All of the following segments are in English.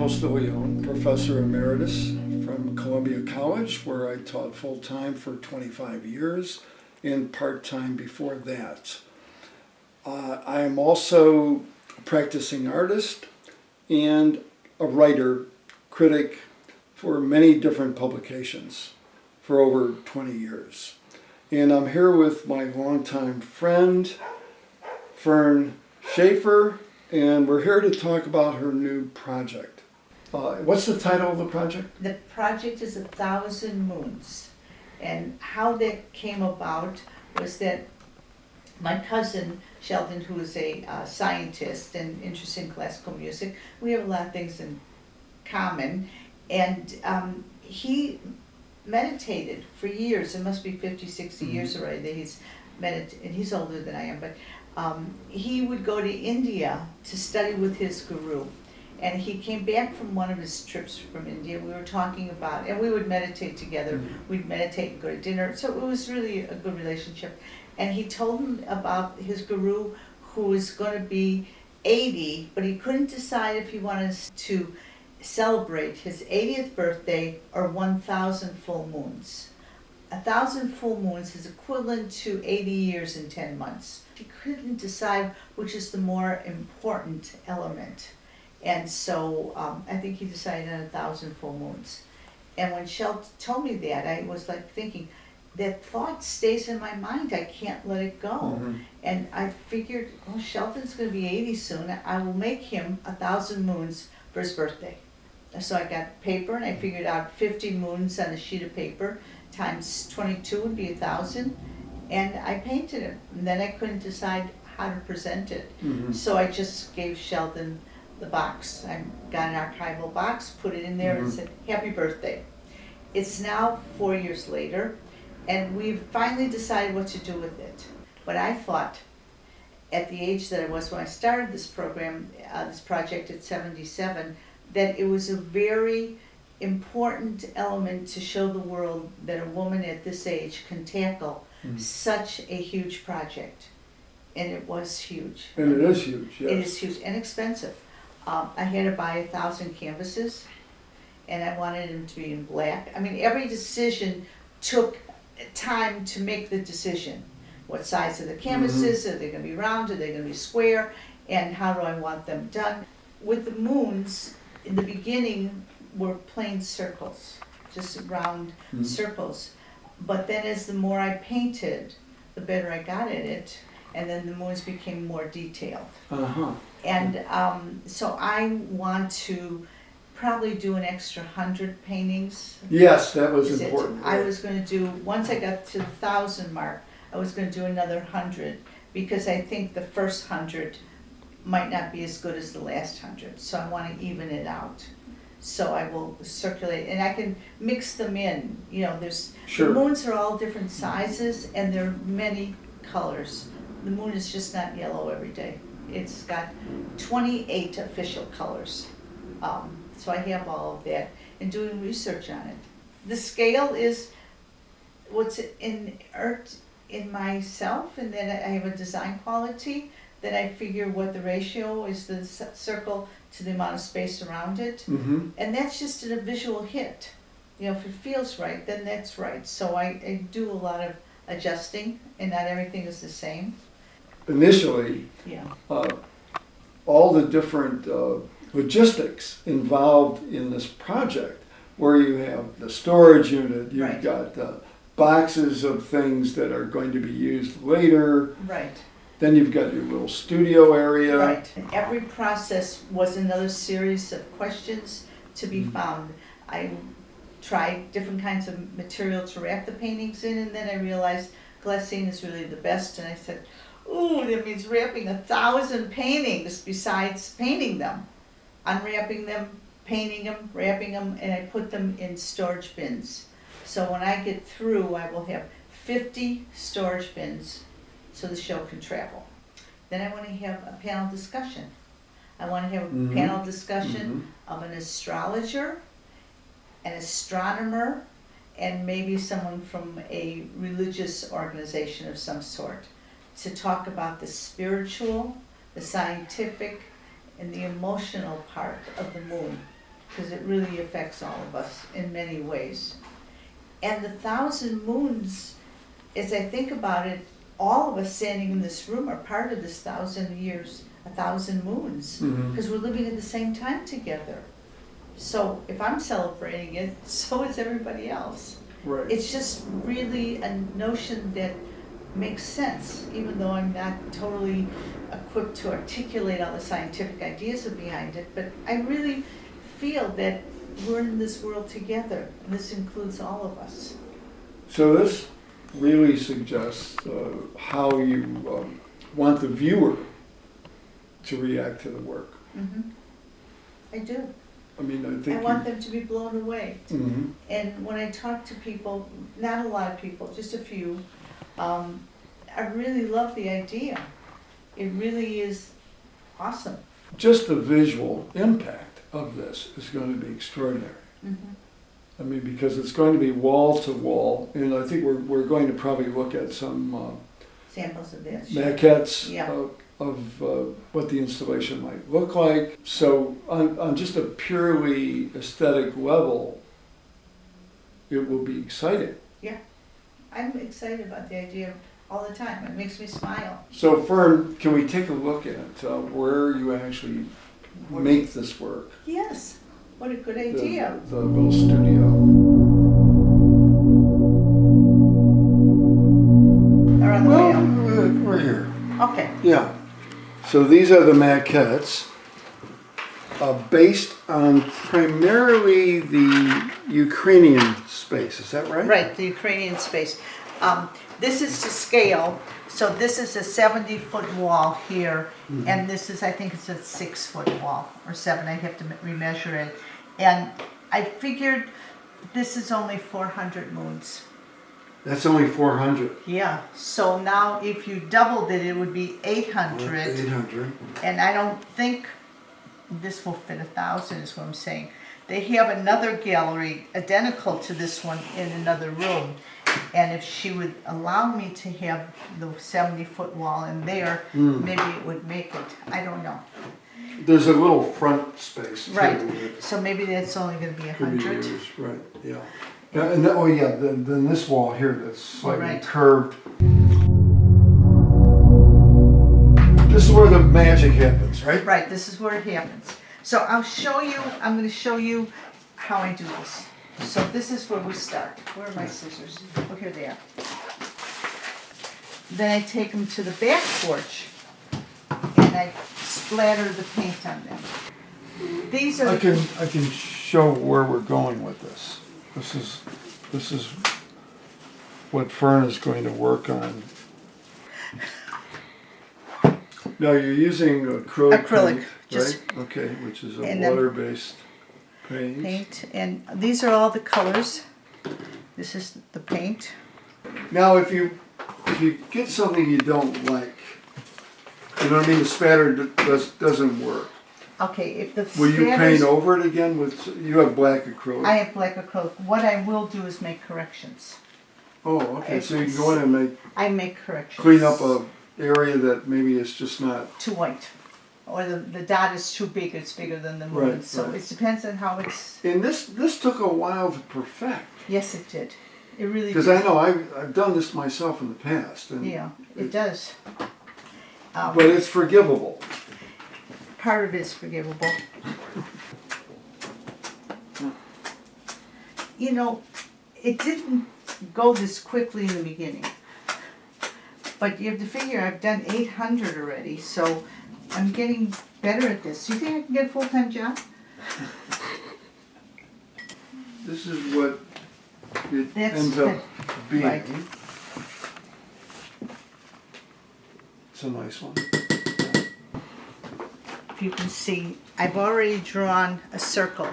Costa Leone, professor emeritus from Columbia College, where I taught full-time for 25 years and part-time before that. I am also a practicing artist and a writer, critic for many different publications for over 20 years. And I'm here with my longtime friend, Fern Shaffer, and we're here to talk about her new project. What's the title of the project? The project is 1,000 Moons. And how that came about was that my cousin, Sheldon, who is a scientist and interested in classical music, we have a lot of things in common, and he meditated for years. It must be 50, 60 years already that he's meditated, and he's older than I am, but he would go to India to study with his guru. And he came back from one of his trips from India. We were talking about, and we would meditate together. We'd meditate and go to dinner. So it was really a good relationship. And he told him about his guru, who was going to be 80, but he couldn't decide if he wanted to celebrate his 80th birthday or 1,000 full moons. 1,000 full moons is equivalent to 80 years and 10 months. He couldn't decide which is the more important element. And so I think he decided on 1,000 full moons. And when Sheldon told me that, I was like thinking, that thought stays in my mind. I can't let it go. And I figured, oh, Sheldon's going to be 80 soon. I will make him 1,000 moons for his birthday. So I got paper and I figured out 50 moons on a sheet of paper times 22 would be 1,000. And I painted it. And then I couldn't decide how to present it. So I just gave Sheldon the box. I got an archival box, put it in there and said, happy birthday. It's now 4 years later, and we've finally decided what to do with it. But I thought, at the age that I was when I started this program, this project at 77, that it was a very important element to show the world that a woman at this age can tackle such a huge project. And it was huge. And it is huge, yes. It is huge and expensive. I had to buy 1,000 canvases, and I wanted them to be in black. I mean, every decision took time to make the decision. What size are the canvases? Are they going to be round? Are they going to be square? And how do I want them done? With the moons, in the beginning, were plain circles, just round circles. But then as the more I painted, the better I got at it, and then the moons became more detailed. And so I want to probably do an extra 100 paintings. Yes, that was important. I was going to do, once I got to the 1,000 mark, I was going to do another 100, because I think the first 100 might not be as good as the last 100. So I want to even it out. So I will circulate, and I can mix them in. You know, the moons are all different sizes, and there are many colors. The moon is just not yellow every day. It's got 28 official colors. So I have all of that and doing research on it. The scale is what's inert in myself, and then I have a design quality that I figure what the ratio is, the circle to the amount of space around it. And that's just a visual hit. You know, if it feels right, then that's right. So I do a lot of adjusting, and not everything is the same. Initially, all the different logistics involved in this project, where you have the storage unit, you've got boxes of things that are going to be used later. Then you've got your little studio area. And every process was another series of questions to be found. I tried different kinds of material to wrap the paintings in, and then I realized glassine is really the best, and I said, ooh, that means wrapping 1,000 paintings besides painting them. Unwrapping them, painting them, wrapping them, and I put them in storage bins. So when I get through, I will have 50 storage bins so the show can travel. Then I want to have a panel discussion. I want to have a panel discussion of an astrologer, an astronomer, and maybe someone from a religious organization of some sort, to talk about the spiritual, the scientific, and the emotional part of the moon. because it really affects all of us in many ways. And the 1,000 moons, as I think about it, all of us standing in this room are part of this 1,000 years, 1,000 moons, because we're living at the same time together. So if I'm celebrating it, so is everybody else. Right. It's just really a notion that makes sense, even though I'm not totally equipped to articulate all the scientific ideas behind it, but I really feel that we're in this world together, and this includes all of us. So this really suggests how you want the viewer to react to the work. I do. I mean, I think I want them to be blown away. Mhm. And when I talk to people, not a lot of people, just a few, I really love the idea. It really is awesome. Just the visual impact of this is going to be extraordinary. I mean, because it's going to be wall to wall, and I think we're going to probably look at some Samples of this. maquettes Yeah. of what the installation might look like. So on just a purely aesthetic level, it will be exciting. I'm excited about the idea all the time. It makes me smile. So Fern, can we take a look at where you actually make this work? Yes, what a good idea. The little studio. Or on the way out. We're here. Okay, Yeah. So these are the maquettes, based on primarily the Ukrainian space. Is that right? right, the Ukrainian space. This is to scale, so this is a 70-foot wall here, and this is, I think it's a 6-foot wall, or 7, I have to remeasure it. And I figured this is only 400 moons. That's only 400. Yeah, so now if you doubled it, it would be 800. 800. And I don't think this will fit 1,000 is what I'm saying. They have another gallery identical to this one in another room. And if she would allow me to have the 70-foot wall in there, maybe it would make it. I don't know. There's a little front space too. Right, that so maybe that's only gonna be could be 100. used. Right. Yeah. Yeah, and that, then this wall here that's slightly Right. curved. This is where the magic happens, right? Right, this is where it happens. So I'm gonna show you how I do this. So this is where we start. Where are my scissors? Oh, here they are. Then I take them to the back porch and I splatter the paint on them. These are I can show where we're going with this. This is what Fern is going to work on. Now you're using acrylic Acrylic, paint, just- right? Okay, which is a and then- water-based paint. and these are all the colors. This is the paint. Now, if you get something you don't like, you know what I mean, the spatter doesn't work. Okay, if the Will you spatters- paint over it again with? You have black acrylic. I have black acrylic. What I will do is make corrections. Oh, okay. So you can go in and I make corrections. clean up a area that maybe is just not. Too white. Or the dot is too big, it's bigger than the moon. Right, So right. it depends on how it's, And this took a while to perfect. yes it did. It really Because did. I know I've done this myself in the past, and Yeah, it does. but it's forgivable. Part of it is forgivable. You know, it didn't go this quickly in the beginning. But you have to figure I've done 800 already, so I'm getting better at this. Do you think I can get a full-time job? This is what it That's ends up being. right. It's a nice one. If you can see, I've already drawn a circle,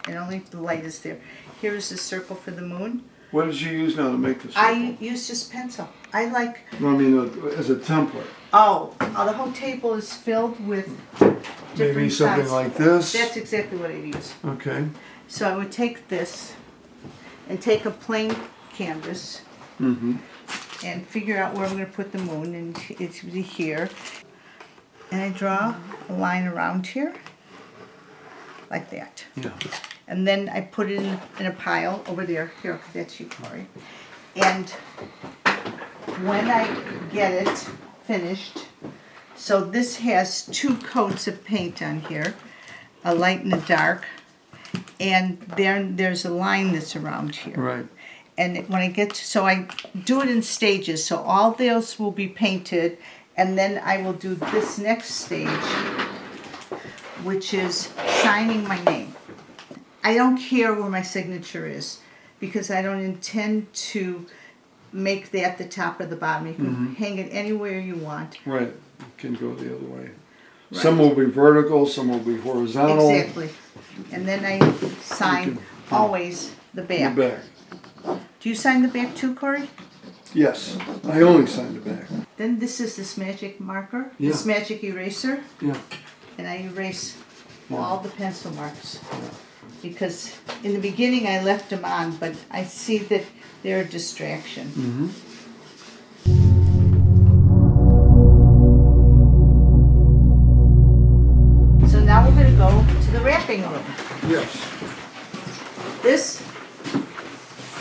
and only if the light is there. Here's the circle for the moon. What did you use now to make this? I use just pencil. I like, No, I mean as a template. the whole table is filled with Maybe different something size. like this. That's exactly what I use. Okay. So I would take this and take a plain canvas Mm-hmm. and figure out where I'm going to put the moon, and it's really here. And I draw a line around here, like that. Yeah. And then I put it in a pile over there. Here, that's you, Cory. And when I get it finished, so this has 2 coats of paint on here, a light and a dark, and there's a line that's around here. Right. And when I get to, so I do it in stages, so all those will be painted, and then I will do this next stage, which is signing my name. I don't care where my signature is, because I don't intend to make that the top or the bottom. You can hang it anywhere you want. Right. It can go the other way. Right. Some will be vertical, some will be horizontal. Exactly. And then I sign always the back. The back. Do you sign the back too, Cory? Yes. I only signed the back. Then this is this magic marker, Yeah. this magic eraser, Yeah. and I erase Yeah. all the pencil marks. Because in the beginning I left them on, but I see that they're a distraction. Mm-hmm. So now we're gonna go to the wrapping room. Yes. This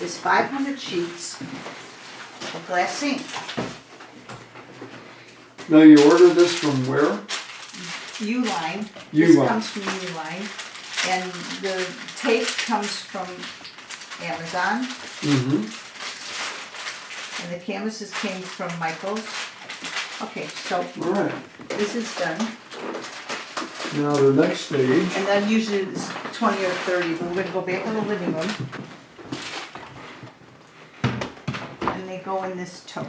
is 500 sheets of glass ink. Now you ordered this from where? U-line. U-line. This comes from U-line. And the tape comes from Amazon. Mm-hmm. And the canvases came from Michael's. Okay, so All right. this is done. Now the next stage. And then usually it's 20 or 30, but we're gonna go back in the living room. And they go in this tote.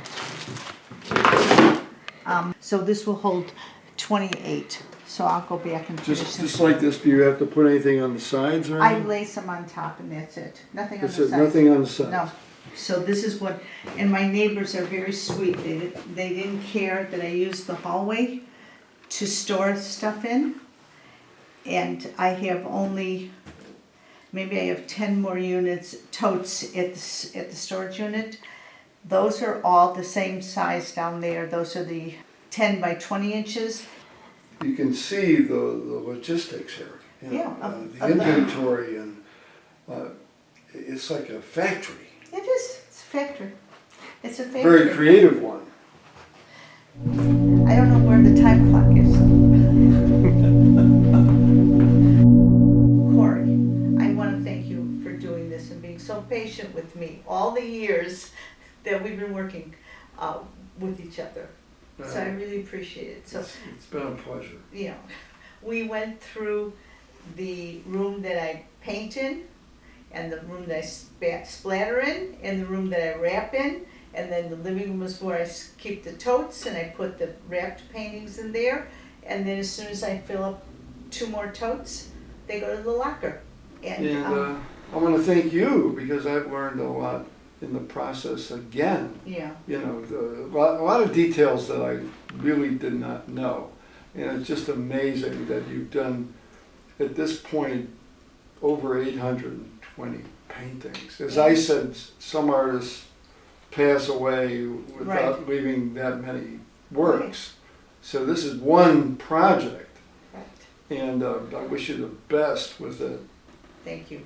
So this will hold 28. So I'll go back and finish them. Just like this, do you have to put anything on the sides or I anything? lace them on top and that's it. Nothing on That's the it, side. nothing on the sides? No. So this is what, and my neighbors are very sweet. They didn't care that I used the hallway to store stuff in. And I have only, maybe I have 10 more totes at the storage unit. Those are all the same size down there. Those are the 10 by 20 inches. You can see the logistics here. You know, Yeah, the inventory and it's like a factory. It is, it's a factory. It's a factory. Very creative one. I don't know where the time clock is. Cory, I want to thank you for doing this and being so patient with me all the years that we've been working with each other. So I really appreciate it. So, It's been a pleasure. you know, we went through the room that I paint in, and the room that I splatter in, and the room that I wrap in, and then the living room is where I keep the totes, and I put the wrapped paintings in there, and then as soon as I fill up 2 more totes, they go to the locker. And I want to thank you because I've learned a lot in the process again. yeah, You know, a lot of details that I really did not know. And it's just amazing that you've done, at this point, over 820 paintings. As I said, some artists pass away without Right. leaving that many works. So this is one project, right. and I wish you the best with it. Thank you.